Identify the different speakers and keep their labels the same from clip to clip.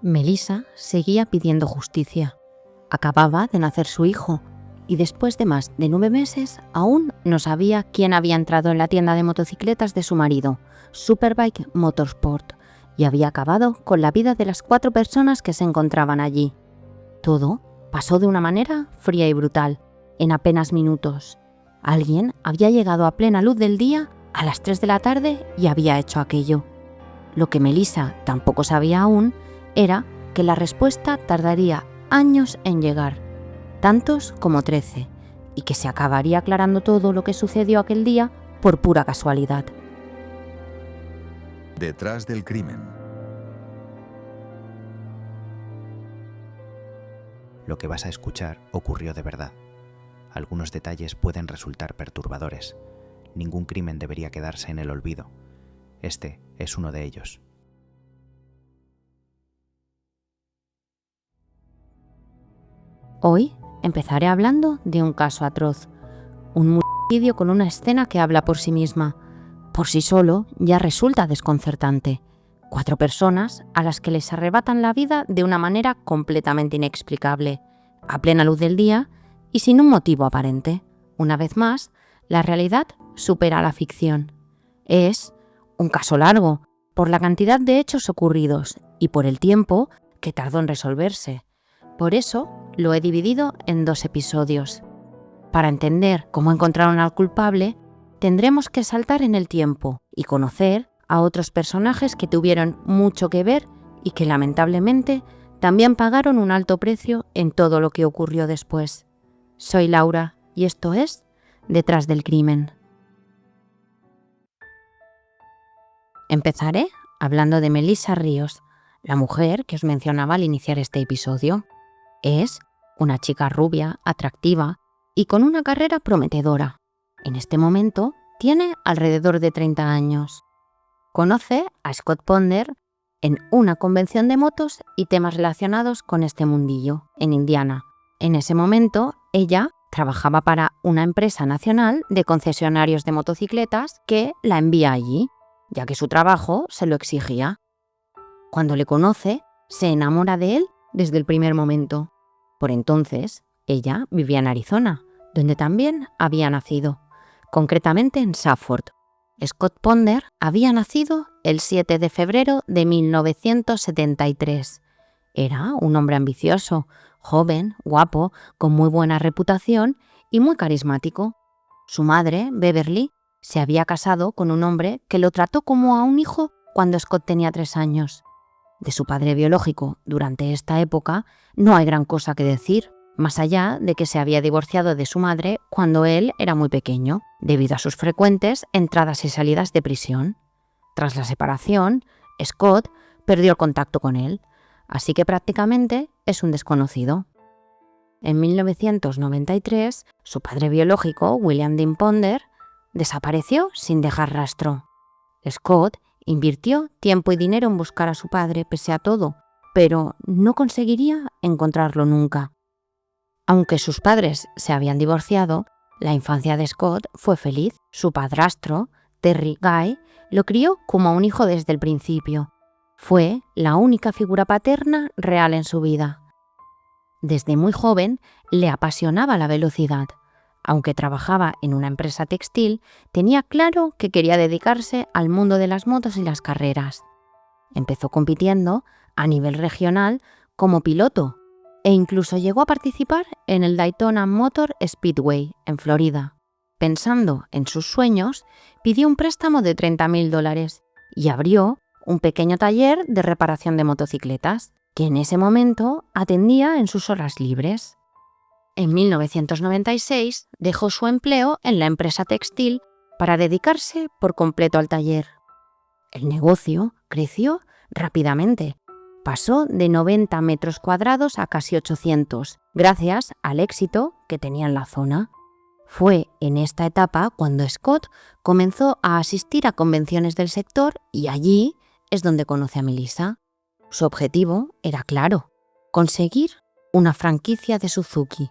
Speaker 1: Melissa seguía pidiendo justicia. Acababa de nacer su hijo y después de más de 9 meses aún no sabía quién había entrado en la tienda de motocicletas de su marido, Superbike Motorsport, y había acabado con la vida de las 4 personas que se encontraban allí. Todo pasó de una manera fría y brutal, en apenas minutos. Alguien había llegado a plena luz del día a las 3 de la tarde y había hecho aquello. Lo que Melissa tampoco sabía aún era que la respuesta tardaría años en llegar, tantos como 13, y que se acabaría aclarando todo lo que sucedió aquel día por pura casualidad.
Speaker 2: Detrás del crimen.
Speaker 3: Lo que vas a escuchar ocurrió de verdad. Algunos detalles pueden resultar perturbadores. Ningún crimen debería quedarse en el olvido. Este es uno de ellos.
Speaker 1: Hoy empezaré hablando de un caso atroz, un homicidio con una escena que habla por sí misma. Por sí solo ya resulta desconcertante. 4 personas a las que les arrebatan la vida de una manera completamente inexplicable, a plena luz del día y sin un motivo aparente. Una vez más, la realidad supera la ficción. Es un caso largo, por la cantidad de hechos ocurridos y por el tiempo que tardó en resolverse. Por eso lo he dividido en 2 episodios. Para entender cómo encontraron al culpable, tendremos que saltar en el tiempo y conocer a otros personajes que tuvieron mucho que ver y que lamentablemente también pagaron un alto precio en todo lo que ocurrió después. Soy Laura y esto es Detrás del crimen. Empezaré hablando de Melissa Ríos, la mujer que os mencionaba al iniciar este episodio. Es una chica rubia, atractiva y con una carrera prometedora. En este momento tiene alrededor de 30 años. Conoce a Scott Ponder en una convención de motos y temas relacionados con este mundillo, en Indiana. En ese momento, ella trabajaba para una empresa nacional de concesionarios de motocicletas que la envía allí, ya que su trabajo se lo exigía. Cuando le conoce, se enamora de él desde el primer momento. Por entonces, ella vivía en Arizona, donde también había nacido, concretamente en Safford. Scott Ponder había nacido el 7 de febrero de 1973. Era un hombre ambicioso, joven, guapo, con muy buena reputación y muy carismático. Su madre, Beverly, se había casado con un hombre que lo trató como a un hijo cuando Scott tenía 3 años. De su padre biológico durante esta época no hay gran cosa que decir, más allá de que se había divorciado de su madre cuando él era muy pequeño, debido a sus frecuentes entradas y salidas de prisión. Tras la separación, Scott perdió el contacto con él, así que prácticamente es un desconocido. En 1993, su padre biológico, William Dean Ponder, desapareció sin dejar rastro. Scott invirtió tiempo y dinero en buscar a su padre pese a todo, pero no conseguiría encontrarlo nunca. Aunque sus padres se habían divorciado, la infancia de Scott fue feliz. Su padrastro, Terry Guy, lo crió como a un hijo desde el principio. Fue la única figura paterna real en su vida. Desde muy joven le apasionaba la velocidad. Aunque trabajaba en una empresa textil, tenía claro que quería dedicarse al mundo de las motos y las carreras. Empezó compitiendo a nivel regional como piloto e incluso llegó a participar en el Daytona Motor Speedway en Florida. Pensando en sus sueños, pidió un préstamo de $30,000 y abrió un pequeño taller de reparación de motocicletas, que en ese momento atendía en sus horas libres. En 1996 dejó su empleo en la empresa textil para dedicarse por completo al taller. El negocio creció rápidamente. Pasó de 90 metros cuadrados a casi 800, gracias al éxito que tenía en la zona. Fue en esta etapa cuando Scott comenzó a asistir a convenciones del sector y allí es donde conoce a Melissa. Su objetivo era claro: conseguir una franquicia de Suzuki.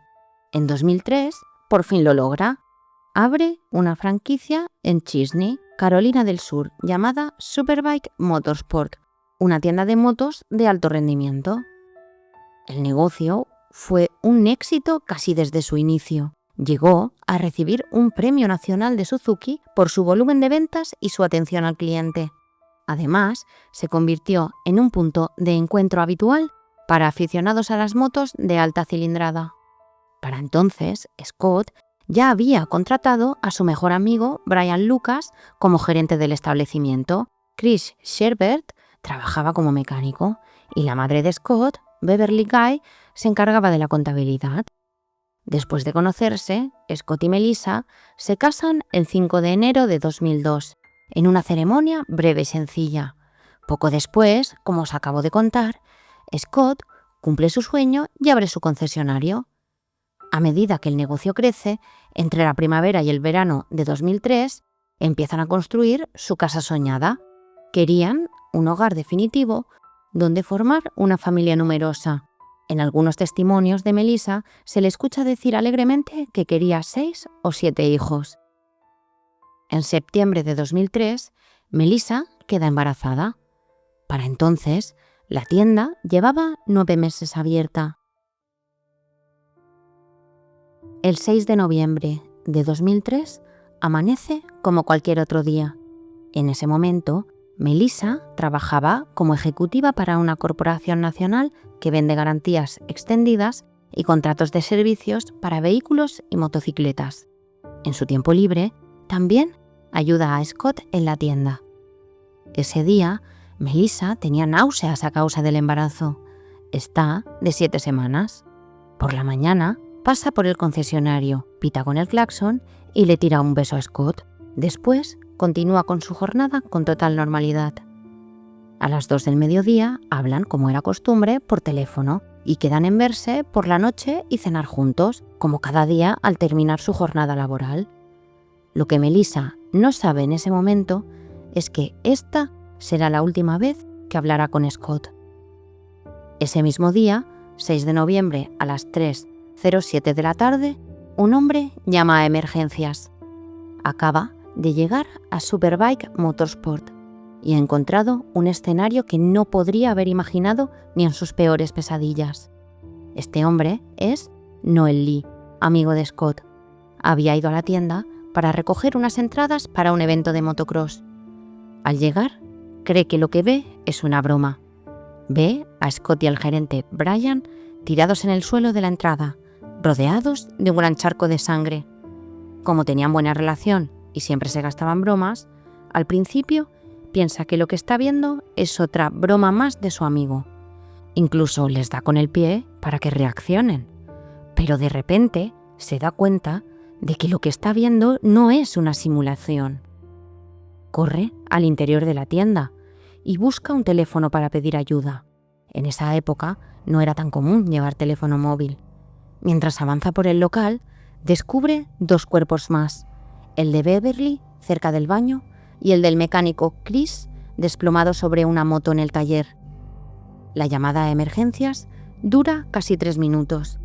Speaker 1: En 2003, por fin lo logra. Abre una franquicia en Chesney, Carolina del Sur, llamada Superbike Motorsport, una tienda de motos de alto rendimiento. El negocio fue un éxito casi desde su inicio. Llegó a recibir un premio nacional de Suzuki por su volumen de ventas y su atención al cliente. Además, se convirtió en un punto de encuentro habitual para aficionados a las motos de alta cilindrada. Para entonces, Scott ya había contratado a su mejor amigo Brian Lucas como gerente del establecimiento. Chris Sherbert trabajaba como mecánico y la madre de Scott, Beverly Guy, se encargaba de la contabilidad. Después de conocerse, Scott y Melissa se casan el 5 de enero de 2002, en una ceremonia breve y sencilla. Poco después, como os acabo de contar, Scott cumple su sueño y abre su concesionario. A medida que el negocio crece, entre la primavera y el verano de 2003, empiezan a construir su casa soñada. Querían un hogar definitivo donde formar una familia numerosa. En algunos testimonios de Melissa se le escucha decir alegremente que quería 6 o 7 hijos. En septiembre de 2003, Melissa queda embarazada. Para entonces, la tienda llevaba 9 meses abierta. El 6 de noviembre de 2003 amanece como cualquier otro día. En ese momento, Melissa trabajaba como ejecutiva para una corporación nacional que vende garantías extendidas y contratos de servicios para vehículos y motocicletas. En su tiempo libre, también ayuda a Scott en la tienda. Ese día, Melissa tenía náuseas a causa del embarazo. Está de 7 semanas. Por la mañana, pasa por el concesionario, pita con el claxon y le tira un beso a Scott. Después, continúa con su jornada con total normalidad. A las 2 del mediodía hablan, como era costumbre, por teléfono y quedan en verse por la noche y cenar juntos, como cada día al terminar su jornada laboral. Lo que Melissa no sabe en ese momento es que esta será la última vez que hablará con Scott. Ese mismo día, 6 de noviembre a las 3:07 de la tarde, un hombre llama a emergencias. Acaba de llegar a Superbike Motorsport y ha encontrado un escenario que no podría haber imaginado ni en sus peores pesadillas. Este hombre es Noel Lee, amigo de Scott. Había ido a la tienda para recoger unas entradas para un evento de motocross. Al llegar, cree que lo que ve es una broma. Ve a Scott y al gerente Brian tirados en el suelo de la entrada, rodeados de un gran charco de sangre. Como tenían buena relación y siempre se gastaban bromas, al principio piensa que lo que está viendo es otra broma más de su amigo. Incluso les da con el pie para que reaccionen. Pero de repente se da cuenta de que lo que está viendo no es una simulación. Corre al interior de la tienda y busca un teléfono para pedir ayuda. En esa época no era tan común llevar teléfono móvil. Mientras avanza por el local, descubre 2 cuerpos más, el de Beverly cerca del baño y el del mecánico Chris desplomado sobre una moto en el taller. La llamada a emergencias dura casi 3 minutos.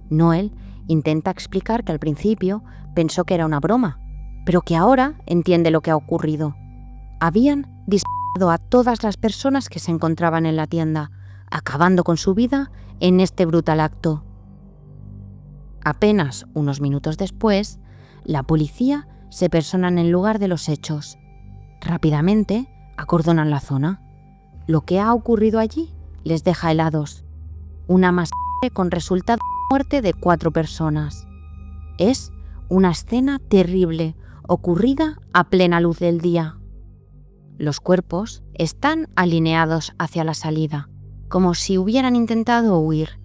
Speaker 1: Noel intenta explicar que al principio pensó que era una broma, pero que ahora entiende lo que ha ocurrido. Habían disparado a todas las personas que se encontraban en la tienda, acabando con su vida en este brutal acto. Apenas unos minutos después, la policía se persona en el lugar de los hechos. Rápidamente acordonan la zona. Lo que ha ocurrido allí les deja helados. Una masacre con resultado de muerte de 4 personas. Es una escena terrible, ocurrida a plena luz del día. Los cuerpos están alineados hacia la salida, como si hubieran intentado huir.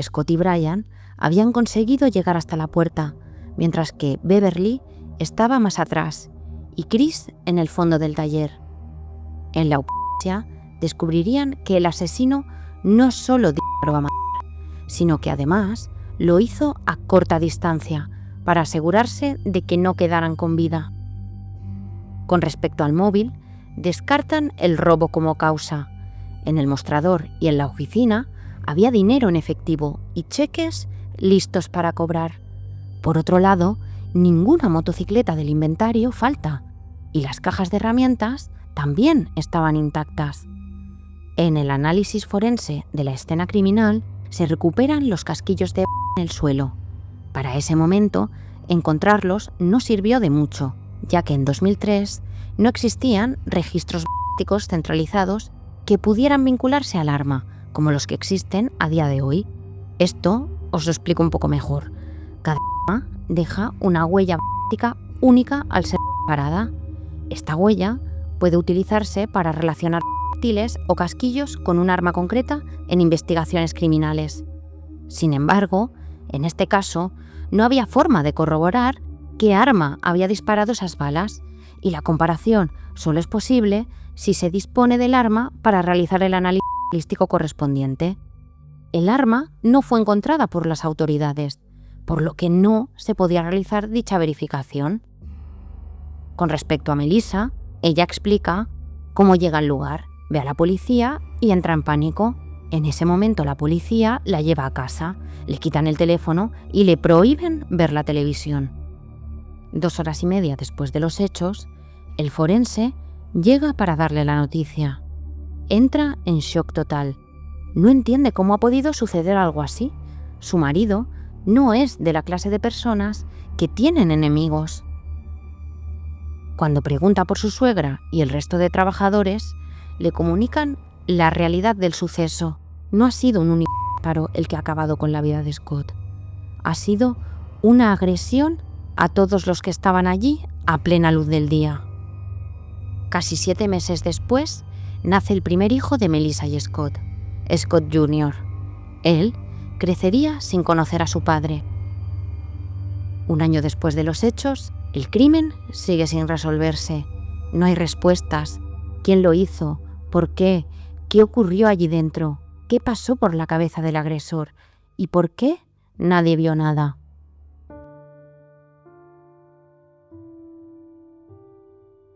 Speaker 1: Scott y Brian habían conseguido llegar hasta la puerta, mientras que Beverly estaba más atrás y Chris en el fondo del taller. En la autopsia descubrirían que el asesino no solo disparó a matar, sino que además lo hizo a corta distancia para asegurarse de que no quedaran con vida. Con respecto al móvil, descartan el robo como causa. En el mostrador y en la oficina había dinero en efectivo y cheques listos para cobrar. Por otro lado, ninguna motocicleta del inventario falta y las cajas de herramientas también estaban intactas. En el análisis forense de la escena criminal se recuperan los casquillos de en el suelo. Para ese momento, encontrarlos no sirvió de mucho, ya que en 2003 no existían registros centralizados que pudieran vincularse al arma, como los que existen a día de hoy. Esto os lo explico un poco mejor. Cada arma deja una huella única al ser disparada. Esta huella puede utilizarse para relacionar proyectiles o casquillos con un arma concreta en investigaciones criminales. Sin embargo, en este caso, no había forma de corroborar qué arma había disparado esas balas, y la comparación solo es posible si se dispone del arma para realizar el análisis balístico correspondiente. El arma no fue encontrada por las autoridades, por lo que no se podía realizar dicha verificación. Con respecto a Melissa, ella explica cómo llega al lugar, ve a la policía y entra en pánico. En ese momento la policía la lleva a casa, le quitan el teléfono y le prohíben ver la televisión. 2 horas y media después de los hechos, el forense llega para darle la noticia. Entra en shock total. No entiende cómo ha podido suceder algo así. Su marido no es de la clase de personas que tienen enemigos. Cuando pregunta por su suegra y el resto de trabajadores, le comunican la realidad del suceso. No ha sido un único disparo el que ha acabado con la vida de Scott. Ha sido una agresión a todos los que estaban allí a plena luz del día. Casi 7 meses después, nace el primer hijo de Melissa y Scott, Scott Jr. Él crecería sin conocer a su padre. 1 año después de los hechos, el crimen sigue sin resolverse. No hay respuestas. ¿Quién lo hizo? ¿Por qué? ¿Qué ocurrió allí dentro? ¿Qué pasó por la cabeza del agresor? ¿Y por qué nadie vio nada?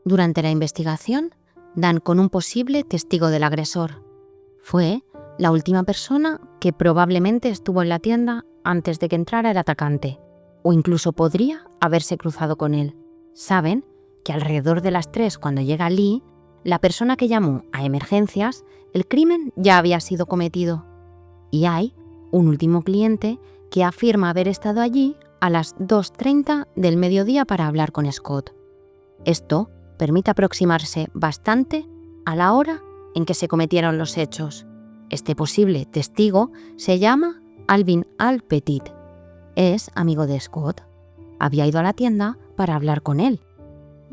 Speaker 1: Durante la investigación, dan con un posible testigo del agresor. Fue la última persona que probablemente estuvo en la tienda antes de que entrara el atacante, o incluso podría haberse cruzado con él. Saben que alrededor de las 3, cuando llega Lee, la persona que llamó a emergencias, el crimen ya había sido cometido. Y hay un último cliente que afirma haber estado allí a las 2:30 del mediodía para hablar con Scott. Esto permite aproximarse bastante a la hora en que se cometieron los hechos. Este posible testigo se llama Alvin Al Petit. Es amigo de Scott. Había ido a la tienda para hablar con él.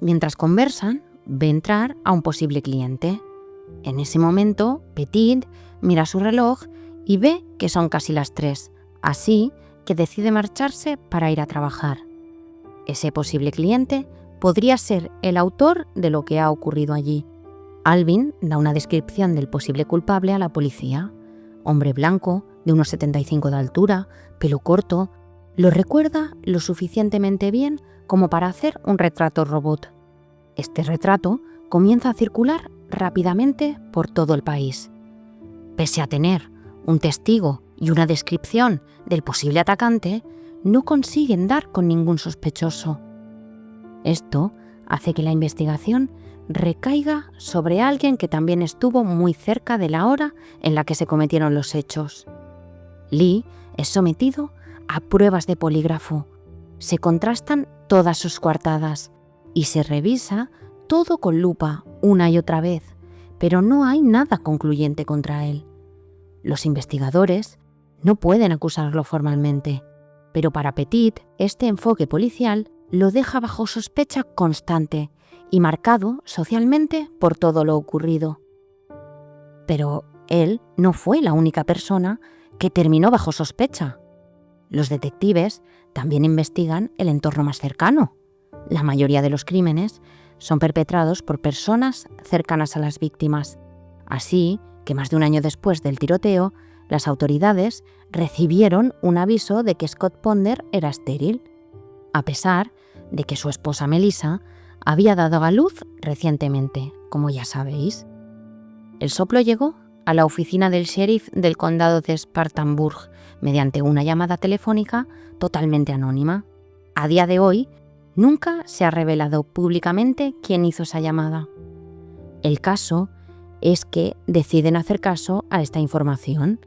Speaker 1: Mientras conversan, ve entrar a un posible cliente. En ese momento, Petit mira su reloj y ve que son casi las 3, así que decide marcharse para ir a trabajar. Ese posible cliente podría ser el autor de lo que ha ocurrido allí. Alvin da una descripción del posible culpable a la policía. Hombre blanco, de unos 75 de altura, pelo corto. Lo recuerda lo suficientemente bien como para hacer un retrato robot. Este retrato comienza a circular rápidamente por todo el país. Pese a tener un testigo y una descripción del posible atacante, no consiguen dar con ningún sospechoso. Esto hace que la investigación recaiga sobre alguien que también estuvo muy cerca de la hora en la que se cometieron los hechos. Lee es sometido a pruebas de polígrafo. Se contrastan todas sus coartadas y se revisa todo con lupa una y otra vez, pero no hay nada concluyente contra él. Los investigadores no pueden acusarlo formalmente, pero para Petit este enfoque policial lo deja bajo sospecha constante y marcado socialmente por todo lo ocurrido. Pero él no fue la única persona que terminó bajo sospecha. Los detectives también investigan el entorno más cercano. La mayoría de los crímenes son perpetrados por personas cercanas a las víctimas. Así que más de 1 año después del tiroteo, las autoridades recibieron un aviso de que Scott Ponder era estéril, a pesar de que su esposa Melissa había dado a luz recientemente, como ya sabéis. El soplo llegó a la oficina del sheriff del condado de Spartanburg mediante una llamada telefónica totalmente anónima. A día de hoy, nunca se ha revelado públicamente quién hizo esa llamada. El caso es que deciden hacer caso a esta información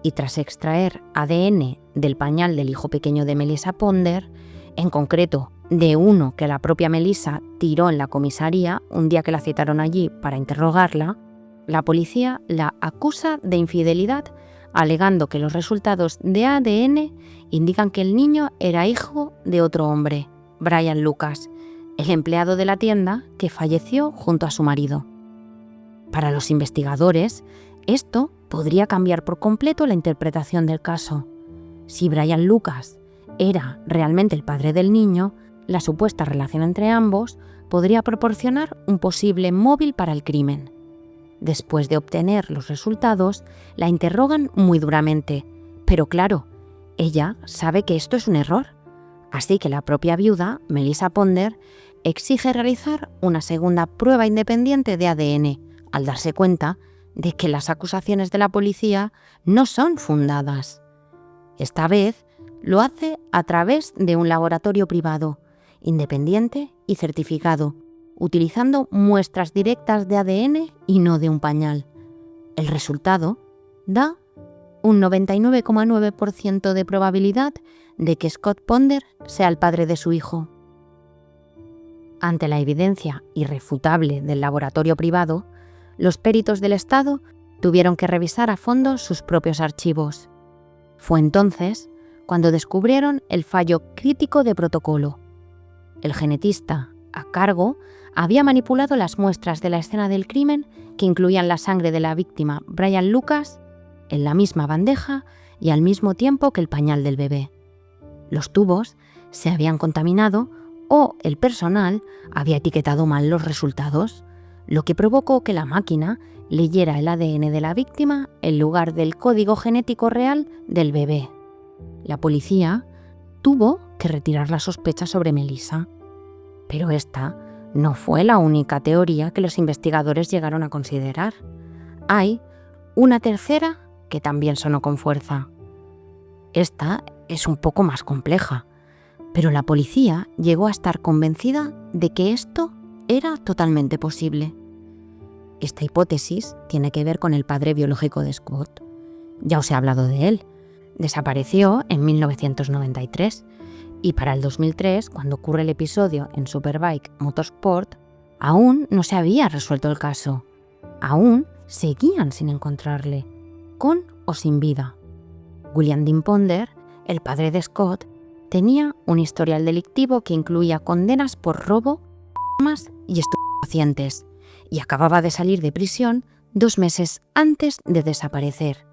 Speaker 1: y tras extraer ADN del pañal del hijo pequeño de Melissa Ponder, en concreto de uno que la propia Melissa tiró en la comisaría un día que la citaron allí para interrogarla, la policía la acusa de infidelidad, alegando que los resultados de ADN indican que el niño era hijo de otro hombre, Brian Lucas, el empleado de la tienda que falleció junto a su marido. Para los investigadores, esto podría cambiar por completo la interpretación del caso. Si Brian Lucas era realmente el padre del niño, la supuesta relación entre ambos podría proporcionar un posible móvil para el crimen. Después de obtener los resultados, la interrogan muy duramente, pero claro, ella sabe que esto es un error, así que la propia viuda, Melissa Ponder, exige realizar una segunda prueba independiente de ADN, al darse cuenta de que las acusaciones de la policía no son fundadas. Esta vez lo hace a través de un laboratorio privado, independiente y certificado, utilizando muestras directas de ADN y no de un pañal. El resultado da un 99,9% de probabilidad de que Scott Ponder sea el padre de su hijo. Ante la evidencia irrefutable del laboratorio privado, los peritos del Estado tuvieron que revisar a fondo sus propios archivos. Fue entonces cuando descubrieron el fallo crítico de protocolo. El genetista a cargo había manipulado las muestras de la escena del crimen que incluían la sangre de la víctima Brian Lucas en la misma bandeja y al mismo tiempo que el pañal del bebé. Los tubos se habían contaminado o el personal había etiquetado mal los resultados, lo que provocó que la máquina leyera el ADN de la víctima en lugar del código genético real del bebé. La policía tuvo que retirar la sospecha sobre Melissa. Pero esta no fue la única teoría que los investigadores llegaron a considerar. Hay una tercera que también sonó con fuerza. Esta es un poco más compleja, pero la policía llegó a estar convencida de que esto era totalmente posible. Esta hipótesis tiene que ver con el padre biológico de Scott. Ya os he hablado de él. Desapareció en 1993 y para el 2003, cuando ocurre el episodio en Superbike Motorsport, aún no se había resuelto el caso. Aún seguían sin encontrarle, con o sin vida. William Dean Ponder, el padre de Scott, tenía un historial delictivo que incluía condenas por robo, armas y estupefacientes, y acababa de salir de prisión 2 meses antes de desaparecer.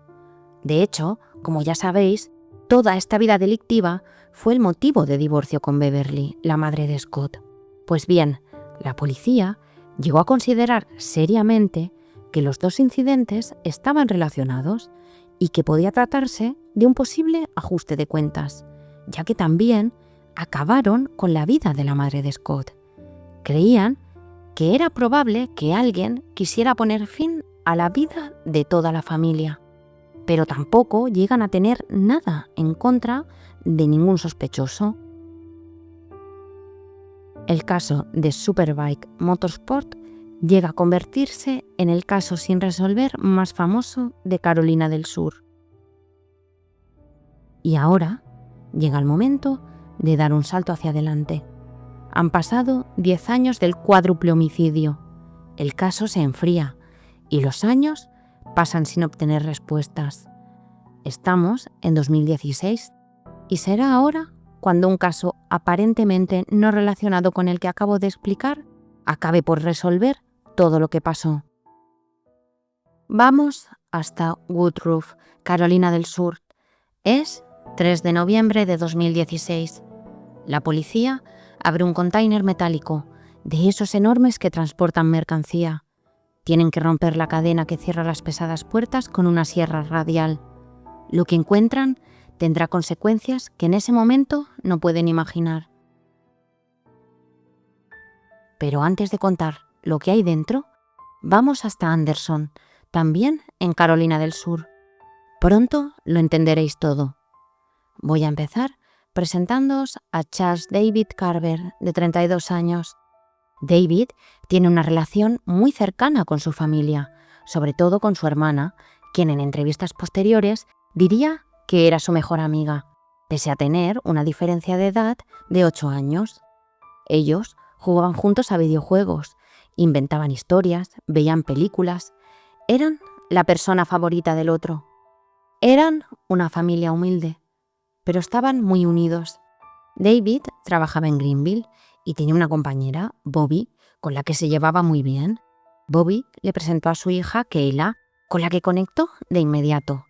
Speaker 1: De hecho, como ya sabéis, toda esta vida delictiva fue el motivo de divorcio con Beverly, la madre de Scott. Pues bien, la policía llegó a considerar seriamente que los 2 incidentes estaban relacionados y que podía tratarse de un posible ajuste de cuentas, ya que también acabaron con la vida de la madre de Scott. Creían que era probable que alguien quisiera poner fin a la vida de toda la familia, pero tampoco llegan a tener nada en contra de ningún sospechoso. El caso de Superbike Motorsport llega a convertirse en el caso sin resolver más famoso de Carolina del Sur. Y ahora llega el momento de dar un salto hacia adelante. Han pasado 10 años del cuádruple homicidio. El caso se enfría y los años pasan sin obtener respuestas. Estamos en 2016 y será ahora cuando un caso aparentemente no relacionado con el que acabo de explicar acabe por resolver todo lo que pasó. Vamos hasta Woodruff, Carolina del Sur. Es 3 de noviembre de 2016. La policía abre un container metálico, de esos enormes que transportan mercancía. Tienen que romper la cadena que cierra las pesadas puertas con una sierra radial. Lo que encuentran tendrá consecuencias que en ese momento no pueden imaginar. Pero antes de contar lo que hay dentro, vamos hasta Anderson, también en Carolina del Sur. Pronto lo entenderéis todo. Voy a empezar presentándoos a Charles David Carver, de 32 años. David tiene una relación muy cercana con su familia, sobre todo con su hermana, quien en entrevistas posteriores diría que era su mejor amiga, pese a tener una diferencia de edad de 8 años. Ellos jugaban juntos a videojuegos, inventaban historias, veían películas, eran la persona favorita del otro. Eran una familia humilde, pero estaban muy unidos. David trabajaba en Greenville y tenía una compañera, Bobby, con la que se llevaba muy bien. Bobby le presentó a su hija, Kayla, con la que conectó de inmediato.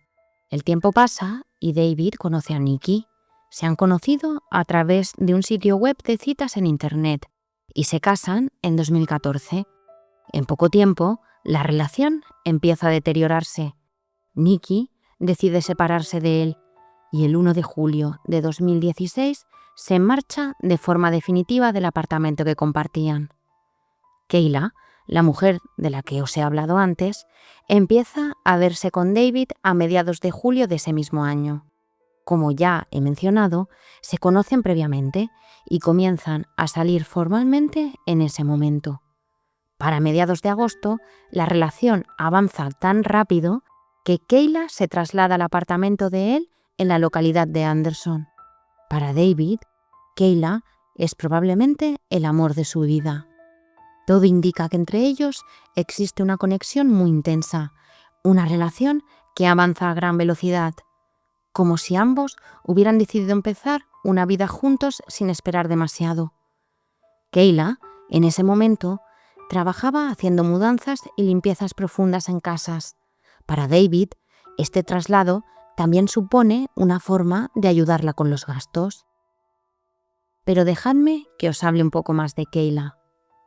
Speaker 1: El tiempo pasa y David conoce a Nikki. Se han conocido a través de un sitio web de citas en Internet y se casan en 2014. En poco tiempo, la relación empieza a deteriorarse. Nikki decide separarse de él y el 1 de julio de 2016 se marcha de forma definitiva del apartamento que compartían. Kayla, la mujer de la que os he hablado antes, empieza a verse con David a mediados de julio de ese mismo año. Como ya he mencionado, se conocen previamente y comienzan a salir formalmente en ese momento. Para mediados de agosto, la relación avanza tan rápido que Kayla se traslada al apartamento de él en la localidad de Anderson. Para David, Kayla es probablemente el amor de su vida. Todo indica que entre ellos existe una conexión muy intensa, una relación que avanza a gran velocidad, como si ambos hubieran decidido empezar una vida juntos sin esperar demasiado. Kayla, en ese momento, trabajaba haciendo mudanzas y limpiezas profundas en casas. Para David, este traslado también supone una forma de ayudarla con los gastos. Pero dejadme que os hable un poco más de Kayla.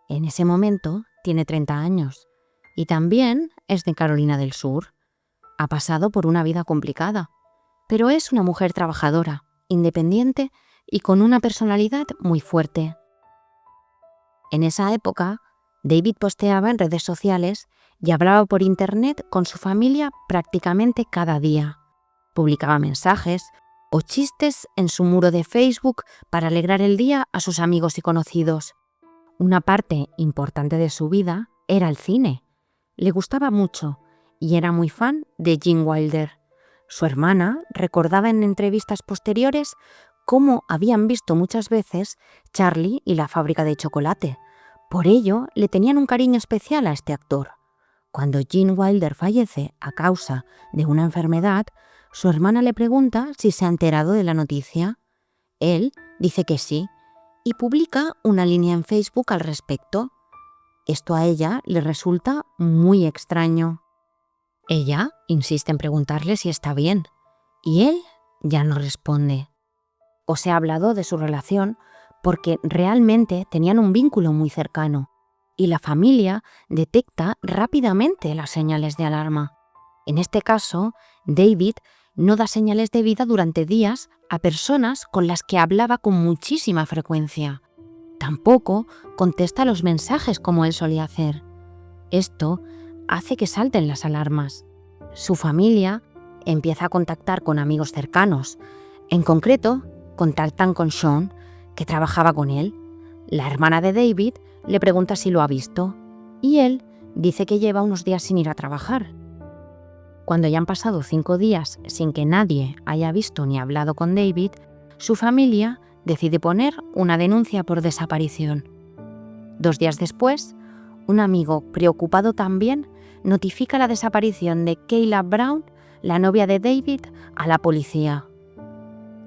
Speaker 1: En ese momento tiene 30 años y también es de Carolina del Sur. Ha pasado por una vida complicada, pero es una mujer trabajadora, independiente y con una personalidad muy fuerte. En esa época, David posteaba en redes sociales y hablaba por internet con su familia prácticamente cada día. Publicaba mensajes o chistes en su muro de Facebook para alegrar el día a sus amigos y conocidos. Una parte importante de su vida era el cine. Le gustaba mucho y era muy fan de Gene Wilder. Su hermana recordaba en entrevistas posteriores cómo habían visto muchas veces Charlie y la fábrica de chocolate. Por ello, le tenían un cariño especial a este actor. Cuando Gene Wilder fallece a causa de una enfermedad, su hermana le pregunta si se ha enterado de la noticia. Él dice que sí y publica una línea en Facebook al respecto. Esto a ella le resulta muy extraño. Ella insiste en preguntarle si está bien y él ya no responde. Os he hablado de su relación porque realmente tenían un vínculo muy cercano y la familia detecta rápidamente las señales de alarma. En este caso, David no da señales de vida durante días a personas con las que hablaba con muchísima frecuencia. Tampoco contesta los mensajes como él solía hacer. Esto hace que salten las alarmas. Su familia empieza a contactar con amigos cercanos. En concreto, contactan con Sean, que trabajaba con él. La hermana de David le pregunta si lo ha visto y él dice que lleva unos días sin ir a trabajar. Cuando ya han pasado 5 días sin que nadie haya visto ni hablado con David, su familia decide poner una denuncia por desaparición. 2 días después, un amigo preocupado también notifica la desaparición de Kayla Brown, la novia de David, a la policía.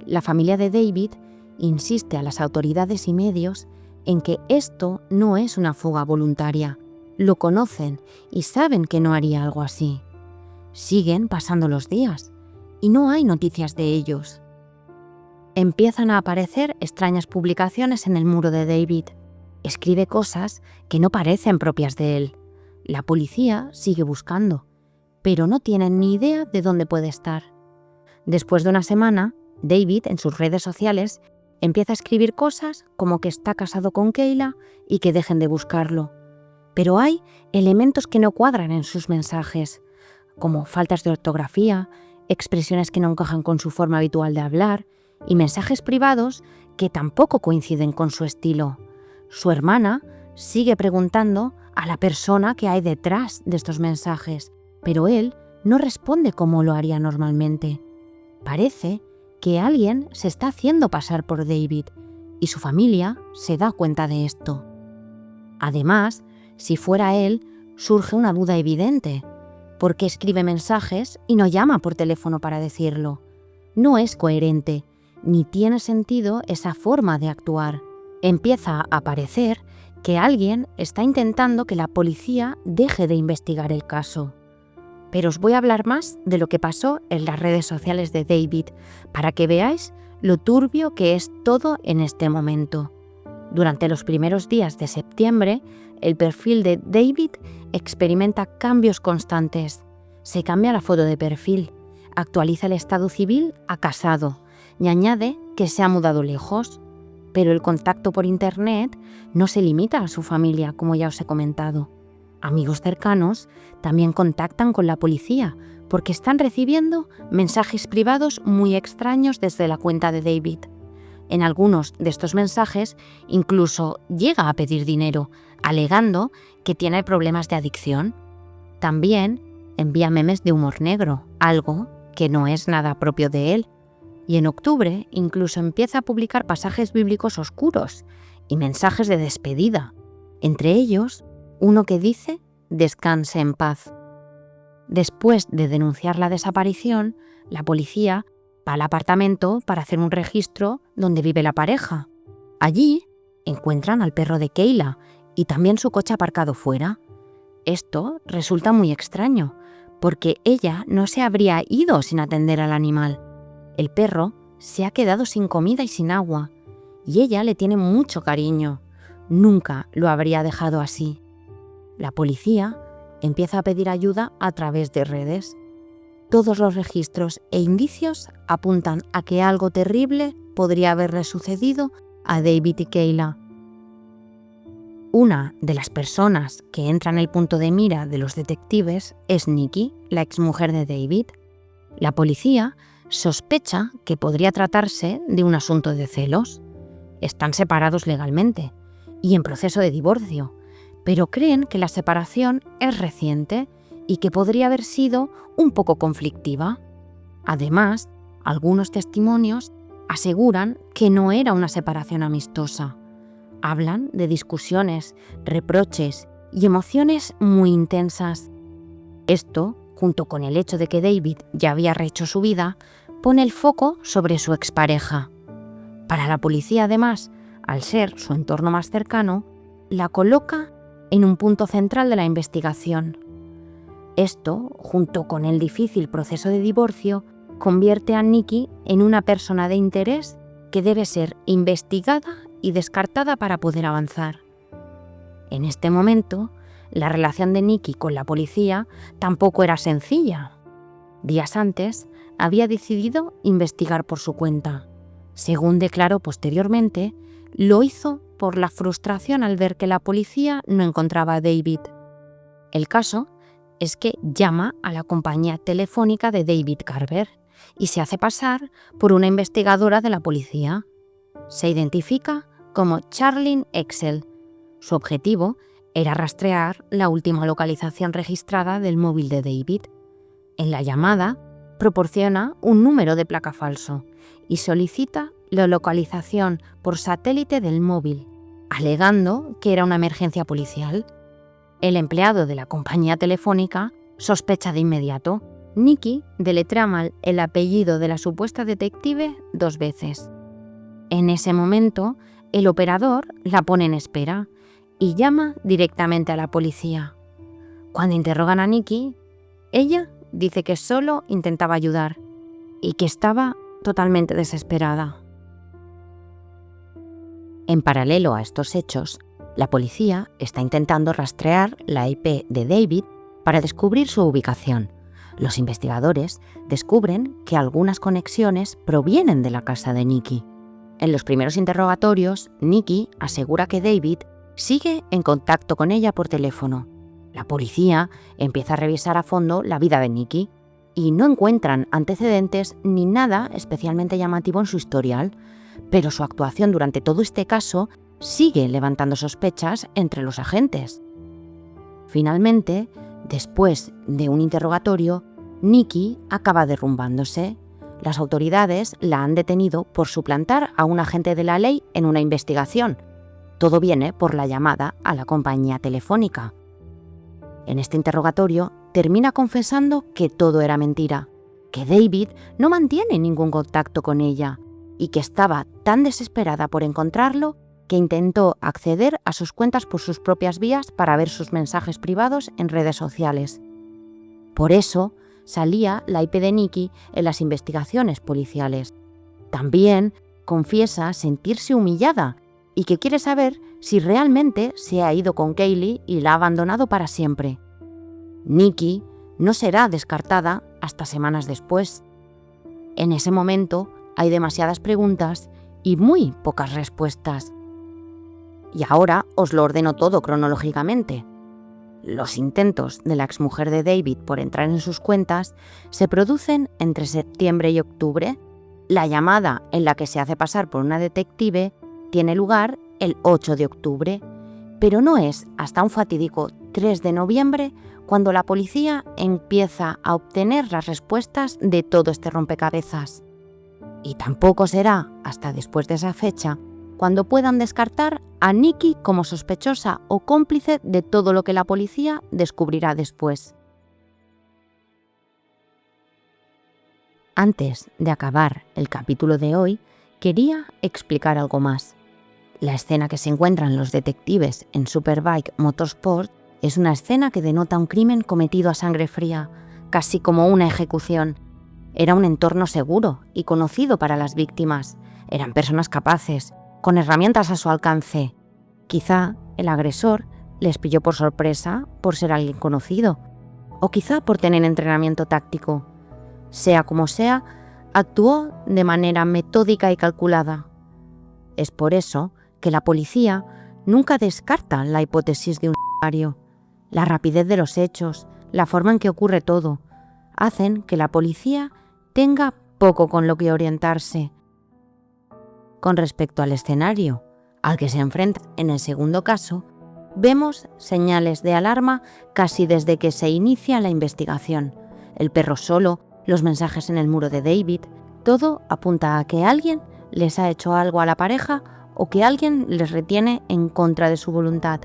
Speaker 1: La familia de David insiste a las autoridades y medios en que esto no es una fuga voluntaria. Lo conocen y saben que no haría algo así. Siguen pasando los días y no hay noticias de ellos. Empiezan a aparecer extrañas publicaciones en el muro de David. Escribe cosas que no parecen propias de él. La policía sigue buscando, pero no tienen ni idea de dónde puede estar. Después de una semana, David en sus redes sociales empieza a escribir cosas como que está casado con Kayla y que dejen de buscarlo. Pero hay elementos que no cuadran en sus mensajes, como faltas de ortografía, expresiones que no encajan con su forma habitual de hablar y mensajes privados que tampoco coinciden con su estilo. Su hermana sigue preguntando a la persona que hay detrás de estos mensajes, pero él no responde como lo haría normalmente. Parece que alguien se está haciendo pasar por David y su familia se da cuenta de esto. Además, si fuera él, surge una duda evidente. ¿Por qué escribe mensajes y no llama por teléfono para decirlo? No es coherente, ni tiene sentido esa forma de actuar. Empieza a parecer que alguien está intentando que la policía deje de investigar el caso. Pero os voy a hablar más de lo que pasó en las redes sociales de David, para que veáis lo turbio que es todo en este momento. Durante los primeros días de septiembre, el perfil de David experimenta cambios constantes. Se cambia la foto de perfil, actualiza el estado civil a casado y añade que se ha mudado lejos. Pero el contacto por internet no se limita a su familia, como ya os he comentado. Amigos cercanos también contactan con la policía porque están recibiendo mensajes privados muy extraños desde la cuenta de David. En algunos de estos mensajes incluso llega a pedir dinero, alegando que tiene problemas de adicción. También envía memes de humor negro, algo que no es nada propio de él. Y en octubre incluso empieza a publicar pasajes bíblicos oscuros y mensajes de despedida, entre ellos uno que dice «Descanse en paz». Después de denunciar la desaparición, la policía va al apartamento para hacer un registro donde vive la pareja. Allí encuentran al perro de Kayla y también su coche aparcado fuera. Esto resulta muy extraño, porque ella no se habría ido sin atender al animal. El perro se ha quedado sin comida y sin agua, y ella le tiene mucho cariño. Nunca lo habría dejado así. La policía empieza a pedir ayuda a través de redes. Todos los registros e indicios apuntan a que algo terrible podría haberle sucedido a David y Kayla. Una de las personas que entra en el punto de mira de los detectives es Nikki, la exmujer de David. La policía sospecha que podría tratarse de un asunto de celos. Están separados legalmente y en proceso de divorcio, pero creen que la separación es reciente y que podría haber sido un poco conflictiva. Además, algunos testimonios aseguran que no era una separación amistosa. Hablan de discusiones, reproches y emociones muy intensas. Esto, junto con el hecho de que David ya había rehecho su vida, pone el foco sobre su expareja. Para la policía, además, al ser su entorno más cercano, la coloca en un punto central de la investigación. Esto, junto con el difícil proceso de divorcio, convierte a Nikki en una persona de interés que debe ser investigada y descartada para poder avanzar. En este momento, la relación de Nikki con la policía tampoco era sencilla. Días antes, había decidido investigar por su cuenta. Según declaró posteriormente, lo hizo por la frustración al ver que la policía no encontraba a David. El caso es que llama a la compañía telefónica de David Carver y se hace pasar por una investigadora de la policía. Se identifica como Charlene Excel. Su objetivo era rastrear la última localización registrada del móvil de David. En la llamada, proporciona un número de placa falso y solicita la localización por satélite del móvil, alegando que era una emergencia policial. El empleado de la compañía telefónica sospecha de inmediato. Nikki deletrea mal el apellido de la supuesta detective 2 veces. En ese momento, el operador la pone en espera y llama directamente a la policía. Cuando interrogan a Nikki, ella dice que solo intentaba ayudar y que estaba totalmente desesperada. En paralelo a estos hechos, la policía está intentando rastrear la IP de David para descubrir su ubicación. Los investigadores descubren que algunas conexiones provienen de la casa de Nikki. En los primeros interrogatorios, Nikki asegura que David sigue en contacto con ella por teléfono. La policía empieza a revisar a fondo la vida de Nikki y no encuentran antecedentes ni nada especialmente llamativo en su historial, pero su actuación durante todo este caso sigue levantando sospechas entre los agentes. Finalmente, después de un interrogatorio, Nikki acaba derrumbándose. Las autoridades la han detenido por suplantar a un agente de la ley en una investigación. Todo viene por la llamada a la compañía telefónica. En este interrogatorio termina confesando que todo era mentira, que David no mantiene ningún contacto con ella y que estaba tan desesperada por encontrarlo que intentó acceder a sus cuentas por sus propias vías para ver sus mensajes privados en redes sociales. Por eso salía la IP de Nikki en las investigaciones policiales. También confiesa sentirse humillada y que quiere saber si realmente se ha ido con Kaylee y la ha abandonado para siempre. Nikki no será descartada hasta semanas después. En ese momento hay demasiadas preguntas y muy pocas respuestas. Y ahora os lo ordeno todo cronológicamente. Los intentos de la exmujer de David por entrar en sus cuentas se producen entre septiembre y octubre. La llamada en la que se hace pasar por una detective tiene lugar el 8 de octubre, pero no es hasta un fatídico 3 de noviembre cuando la policía empieza a obtener las respuestas de todo este rompecabezas. Y tampoco será hasta después de esa fecha cuando puedan descartar a Nikki como sospechosa o cómplice de todo lo que la policía descubrirá después. Antes de acabar el capítulo de hoy, quería explicar algo más. La escena que se encuentran los detectives en Superbike Motorsport es una escena que denota un crimen cometido a sangre fría, casi como una ejecución. Era un entorno seguro y conocido para las víctimas. Eran personas capaces, con herramientas a su alcance. Quizá el agresor les pilló por sorpresa por ser alguien conocido, o quizá por tener entrenamiento táctico. Sea como sea, actuó de manera metódica y calculada. Es por eso que la policía nunca descarta la hipótesis de un suicidio. La rapidez de los hechos, la forma en que ocurre todo, hacen que la policía tenga poco con lo que orientarse. Con respecto al escenario al que se enfrenta en el segundo caso, vemos señales de alarma casi desde que se inicia la investigación. El perro solo, los mensajes en el muro de David, todo apunta a que alguien les ha hecho algo a la pareja o que alguien les retiene en contra de su voluntad.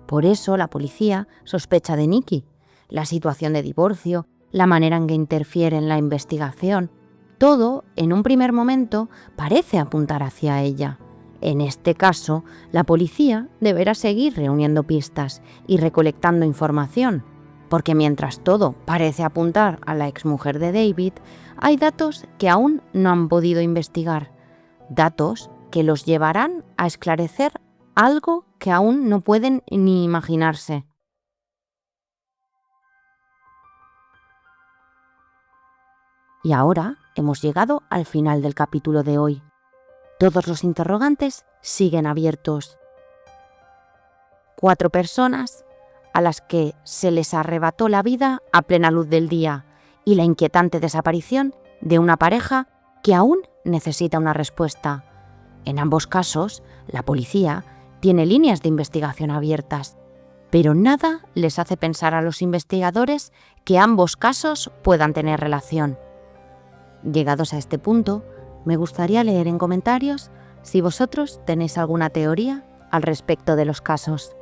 Speaker 1: Por eso la policía sospecha de Nikki. La situación de divorcio, la manera en que interfiere en la investigación, todo, en un primer momento, parece apuntar hacia ella. En este caso, la policía deberá seguir reuniendo pistas y recolectando información, porque mientras todo parece apuntar a la exmujer de David, hay datos que aún no han podido investigar, datos que los llevarán a esclarecer algo que aún no pueden ni imaginarse. Y ahora hemos llegado al final del capítulo de hoy. Todos los interrogantes siguen abiertos. 4 personas a las que se les arrebató la vida a plena luz del día y la inquietante desaparición de una pareja que aún necesita una respuesta. En ambos casos, la policía tiene líneas de investigación abiertas, pero nada les hace pensar a los investigadores que ambos casos puedan tener relación. Llegados a este punto, me gustaría leer en comentarios si vosotros tenéis alguna teoría al respecto de los casos.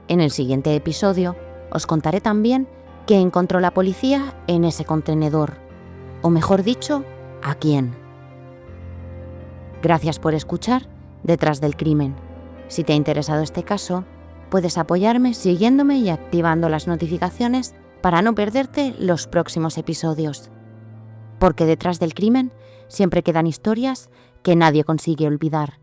Speaker 1: En el siguiente episodio os contaré también qué encontró la policía en ese contenedor, o mejor dicho, a quién. Gracias por escuchar Detrás del Crimen. Si te ha interesado este caso, puedes apoyarme siguiéndome y activando las notificaciones para no perderte los próximos episodios. Porque detrás del crimen siempre quedan historias que nadie consigue olvidar.